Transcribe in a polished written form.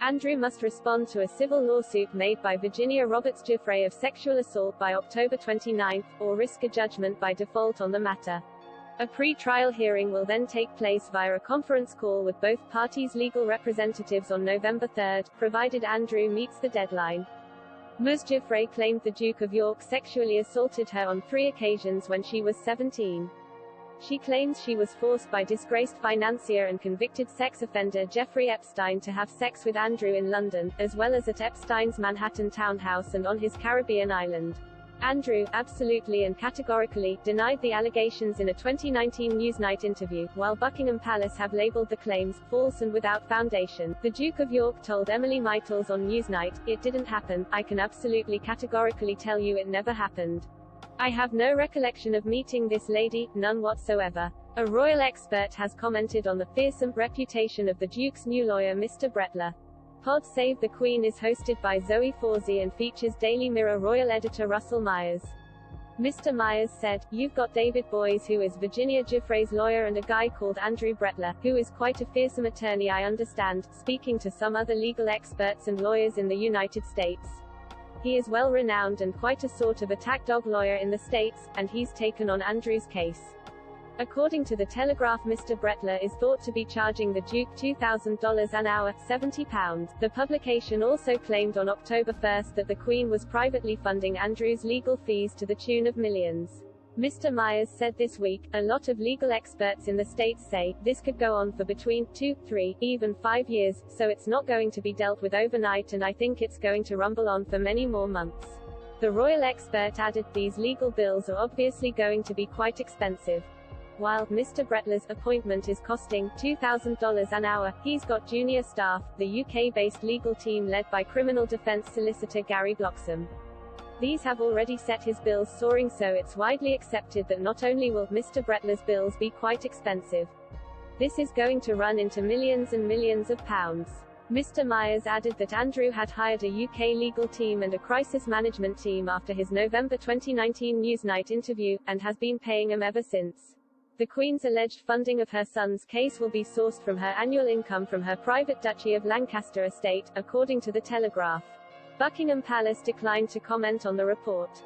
Andrew must respond to a civil lawsuit made by Virginia Roberts-Giuffre of sexual assault by October 29, or risk a judgment by default on the matter. A pre-trial hearing will then take place via a conference call with both parties' legal representatives on November 3, provided Andrew meets the deadline. Ms. Giuffre claimed the Duke of York sexually assaulted her on 3 occasions when she was 17. She claims she was forced by disgraced financier and convicted sex offender Jeffrey Epstein to have sex with Andrew in London, as well as at Epstein's Manhattan townhouse and on his Caribbean island. Andrew, absolutely and categorically, denied the allegations in a 2019 Newsnight interview, while Buckingham Palace have labeled the claims false and without foundation. The Duke of York told Emily Michaels on Newsnight, "It didn't happen. I can absolutely categorically tell you it never happened. I have no recollection of meeting this lady, none whatsoever." A royal expert has commented on the fearsome reputation of the Duke's new lawyer Mr. Brettler. Pod Save the Queen is hosted by Zoe Fawzi and features Daily Mirror royal editor Russell Myers. Mr. Myers said, "You've got David Boies, who is Virginia Giuffre's lawyer, and a guy called Andrew Brettler, who is quite a fearsome attorney, I understand, speaking to some other legal experts and lawyers in the United States. He is well renowned and quite a sort of attack dog lawyer in the States, and he's taken on Andrew's case." According to the Telegraph, Mr. Brettler is thought to be charging the Duke $2,000 an hour, £70. The publication also claimed on October 1 that the Queen was privately funding Andrew's legal fees to the tune of millions. Mr. Myers said this week, "A lot of legal experts in the States say, this could go on for between 2, 3, even 5 years, so it's not going to be dealt with overnight, and I think it's going to rumble on for many more months." The royal expert added, "These legal bills are obviously going to be quite expensive. While Mr. Brettler's appointment is costing $2,000 an hour, he's got junior staff, the UK-based legal team led by criminal defense solicitor Gary Bloxham. These have already set his bills soaring, so it's widely accepted that not only will Mr. Brettler's bills be quite expensive, this is going to run into millions and millions of pounds." Mr. Myers added that Andrew had hired a UK legal team and a crisis management team after his November 2019 Newsnight interview, and has been paying them ever since. The Queen's alleged funding of her son's case will be sourced from her annual income from her private Duchy of Lancaster estate, according to the Telegraph. Buckingham Palace declined to comment on the report.